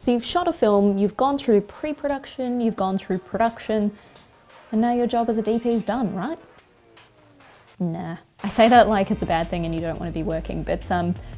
So you've shot a film, you've gone through pre-production, you've gone through production, and now your job as a DP is done, right? Nah. I say that like it's a bad thing and you don't want to be working, but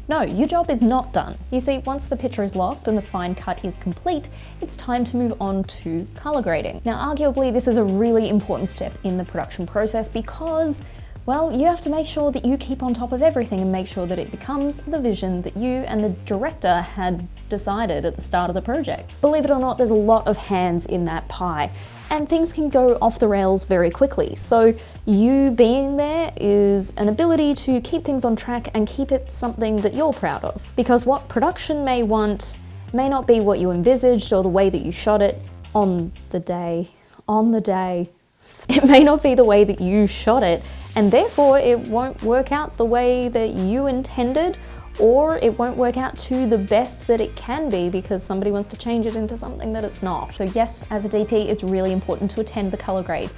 no, your job is not done. You see, once the picture is locked and the fine cut is complete, it's time to move on to color grading. Now, arguably, this is a really important step in the production process because, well, you have to make sure that you keep on top of everything and make sure that it becomes the vision that you and the director had decided at the start of the project. Believe it or not, there's a lot of hands in that pie, and things can go off the rails very quickly. So you being there is an ability to keep things on track and keep it something that you're proud of. Because what production may want may not be what you envisaged or the way that you shot it on the day. It may not be the way that you shot it, and therefore it won't work out the way that you intended, or it won't work out to the best that it can be because somebody wants to change it into something that it's not. So yes, as a DP, it's really important to attend the color grade.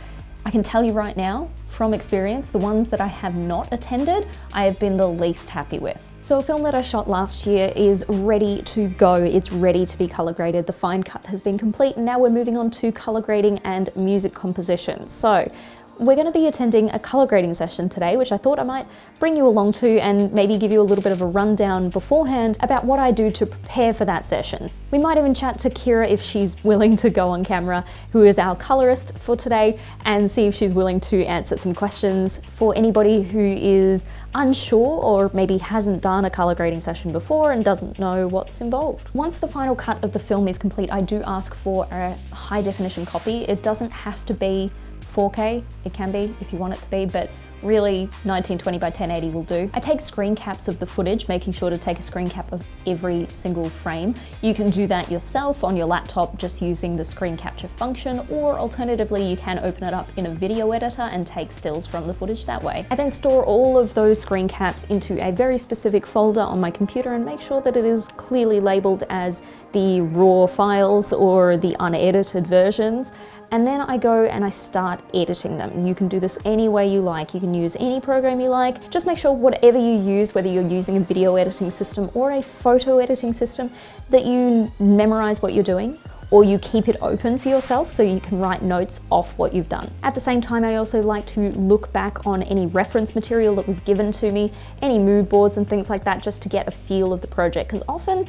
I can tell you right now, from experience, the ones that I have not attended, I have been the least happy with. So a film that I shot last year is ready to go. It's ready to be color graded. The fine cut has been complete, and now we're moving on to color grading and music composition. So we're going to be attending a color grading session today, which I thought I might bring you along to and maybe give you a little bit of a rundown beforehand about what I do to prepare for that session. We might even chat to Kira if she's willing to go on camera, who is our colorist for today, and see if she's willing to answer some questions for anybody who is unsure or maybe hasn't done a color grading session before and doesn't know what's involved. Once the final cut of the film is complete, I do ask for a high definition copy. It doesn't have to be 4K, it can be if you want it to be, but really 1920 by 1080 will do. I take screen caps of the footage, making sure to take a screen cap of every single frame. You can do that yourself on your laptop just using the screen capture function, or alternatively you can open it up in a video editor and take stills from the footage that way. I then store all of those screen caps into a very specific folder on my computer and make sure that it is clearly labeled as the raw files or the unedited versions. And then I go and I start editing them. You can do this any way you like. You can use any program you like. Just make sure whatever you use, whether you're using a video editing system or a photo editing system, that you memorize what you're doing, or you keep it open for yourself so you can write notes off what you've done. At the same time, I also like to look back on any reference material that was given to me, any mood boards and things like that, just to get a feel of the project, because often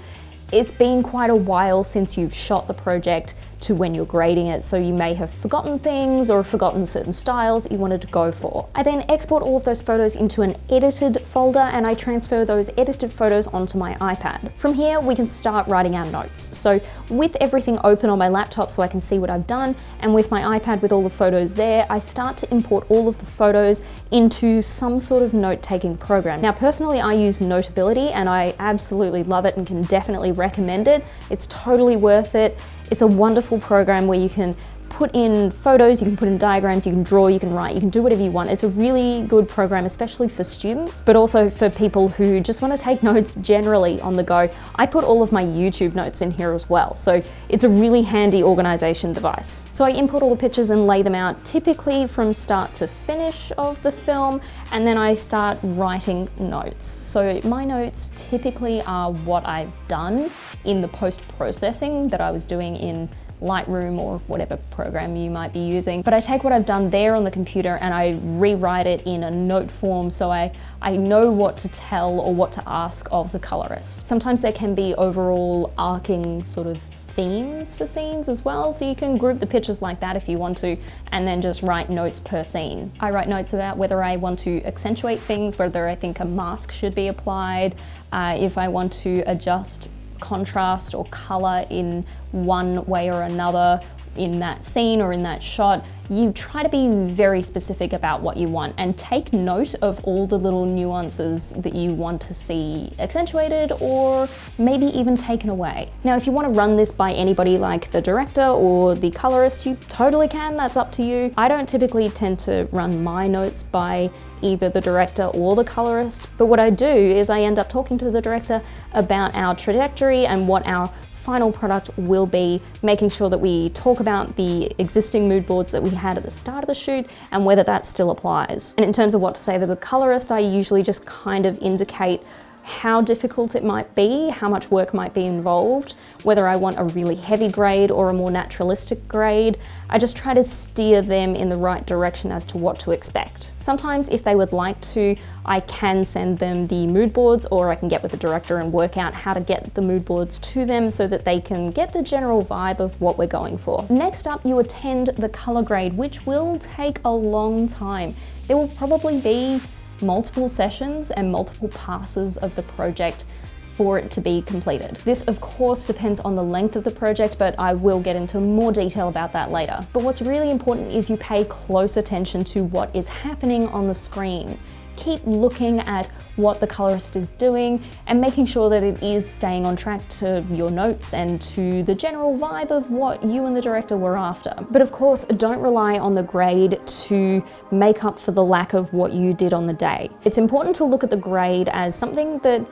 it's been quite a while since you've shot the project to when you're grading it, so you may have forgotten things or forgotten certain styles that you wanted to go for. I then export all of those photos into an edited folder and I transfer those edited photos onto my iPad. From here, we can start writing our notes. So with everything open on my laptop so I can see what I've done, and with my iPad with all the photos there, I start to import all of the photos into some sort of note-taking program. Now, personally, I use Notability and I absolutely love it and can definitely recommend it. It's totally worth it. It's a wonderful program where you can put in photos, you can put in diagrams, you can draw, you can write, you can do whatever you want. It's a really good program, especially for students, but also for people who just want to take notes generally on the go. I put all of my YouTube notes in here as well, so it's a really handy organization device. So I import all the pictures and lay them out typically from start to finish of the film, and then I start writing notes. So my notes typically are what I've done in the post-processing that I was doing in Lightroom or whatever program you might be using. But I take what I've done there on the computer and I rewrite it in a note form so I know what to tell or what to ask of the colorist. Sometimes there can be overall arcing sort of themes for scenes as well, so you can group the pictures like that if you want to, and then just write notes per scene. I write notes about whether I want to accentuate things, whether I think a mask should be applied, if I want to adjust contrast or color in one way or another in that scene or in that shot. You try to be very specific about what you want and take note of all the little nuances that you want to see accentuated or maybe even taken away. Now, if you want to run this by anybody like the director or the colorist, you totally can, that's up to you. I don't typically tend to run my notes by either the director or the colorist, but what I do is I end up talking to the director about our trajectory and what our final product will be, making sure that we talk about the existing mood boards that we had at the start of the shoot and whether that still applies. And in terms of what to say to the colorist, I usually just kind of indicate how difficult it might be, how much work might be involved, whether I want a really heavy grade or a more naturalistic grade. I just try to steer them in the right direction as to what to expect. Sometimes if they would like to, I can send them the mood boards, or I can get with the director and work out how to get the mood boards to them so that they can get the general vibe of what we're going for. Next up, you attend the color grade, which will take a long time. There will probably be multiple sessions and multiple passes of the project for it to be completed. This of course depends on the length of the project, but I will get into more detail about that later. But what's really important is you pay close attention to what is happening on the screen. Keep looking at what the colorist is doing and making sure that it is staying on track to your notes and to the general vibe of what you and the director were after. But of course, don't rely on the grade to make up for the lack of what you did on the day. It's important to look at the grade as something that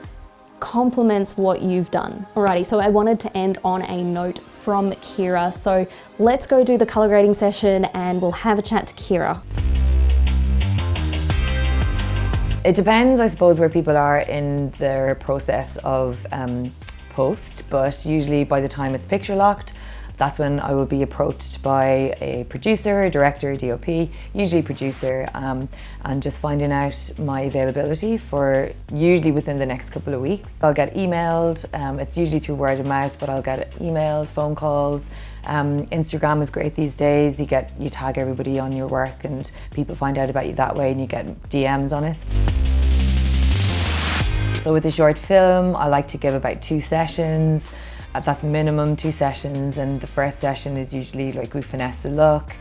complements what you've done. Alrighty, so I wanted to end on a note from Kira. So let's go do the color grading session and we'll have a chat to Kira. It depends, I suppose, where people are in their process of post, but usually by the time it's picture locked, that's when I will be approached by a producer, director, DOP, usually producer, and just finding out my availability for usually within the next couple of weeks. I'll get emailed, it's usually through word of mouth, but I'll get emails, phone calls. Instagram is great these days. You tag everybody on your work and people find out about you that way and you get DMs on it. So with a short film, I like to give about 2 sessions. That's minimum 2 sessions, and the first session is usually like we finesse the look,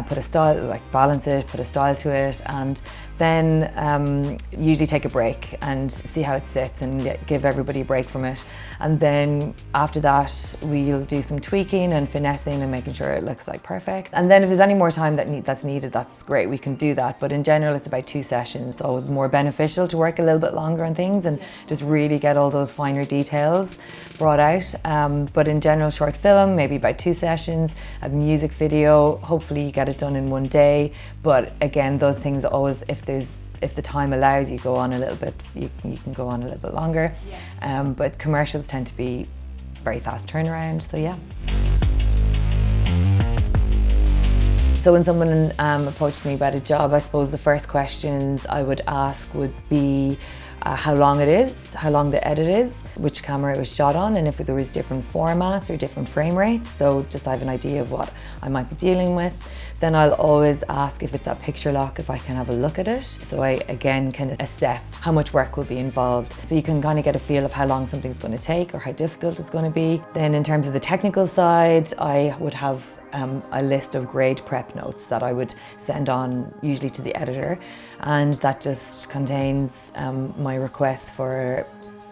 put a style, like balance it, put a style to it, and then usually take a break and see how it sits and give everybody a break from it. And then after that, we'll do some tweaking and finessing and making sure it looks like perfect. And then if there's any more time that's needed, that's great, we can do that. But in general, it's about 2 sessions. It's always more beneficial to work a little bit longer on things and just really get all those finer details brought out. But in general, short film, maybe about 2 sessions. A music video, hopefully you get it done in one day. But again, those things always, if the time allows, you go on a little bit, you can go on a little bit longer. But commercials tend to be very fast turnaround, so yeah. So when someone approached me about a job, I suppose the first questions I would ask would be how long it is, how long the edit is, which camera it was shot on, and if there was different formats or different frame rates, so just I have an idea of what I might be dealing with. Then I'll always ask if it's at picture lock, if I can have a look at it, so I again can assess how much work will be involved. So you can kind of get a feel of how long something's going to take or how difficult it's going to be. Then in terms of the technical side, I would have a list of grade prep notes that I would send on usually to the editor, and that just contains my requests for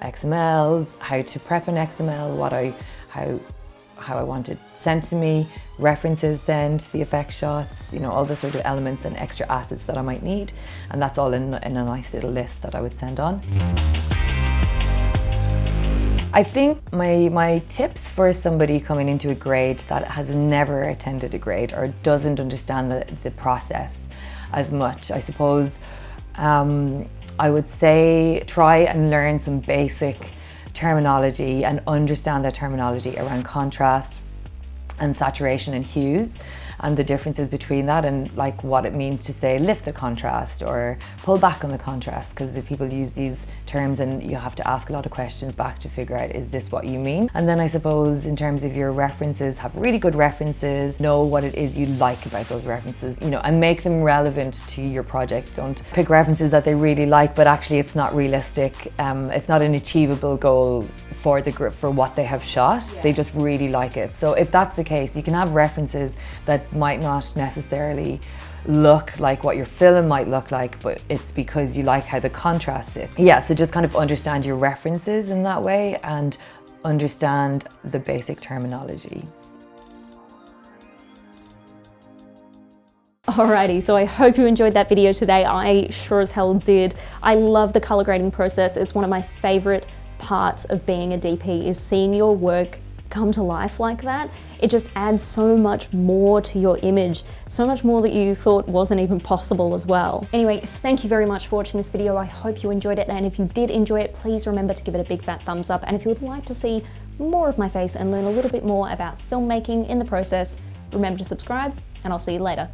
XMLs, how to prep an XML, how I want it sent to me, references sent, the effect shots, all the sort of elements and extra assets that I might need, and that's all in a nice little list that I would send on. I think my tips for somebody coming into a grade that has never attended a grade or doesn't understand the process as much, I suppose, I would say try and learn some basic terminology and understand that terminology around contrast and saturation and hues and the differences between that, and like what it means to say lift the contrast or pull back on the contrast, because the people use these terms and you have to ask a lot of questions back to figure out, is this what you mean? And then I suppose in terms of your references, have really good references, know what it is you like about those references, and make them relevant to your project. Don't pick references that they really like but actually it's not realistic, it's not an achievable goal for the group, for what they have shot. They just really like it. So if that's the case, you can have references that might not necessarily look like what your film might look like, but it's because you like how the contrast is. So just kind of understand your references in that way and understand the basic terminology. Alrighty, so I hope you enjoyed that video today. I sure as hell did. I love the color grading process. It's one of my favorite parts of being a DP, is seeing your work come to life like that, it just adds so much more to your image, so much more that you thought wasn't even possible as well. Anyway, thank you very much for watching this video. I hope you enjoyed it, and if you did enjoy it, please remember to give it a big fat thumbs up. And if you would like to see more of my face and learn a little bit more about filmmaking in the process, remember to subscribe, and I'll see you later.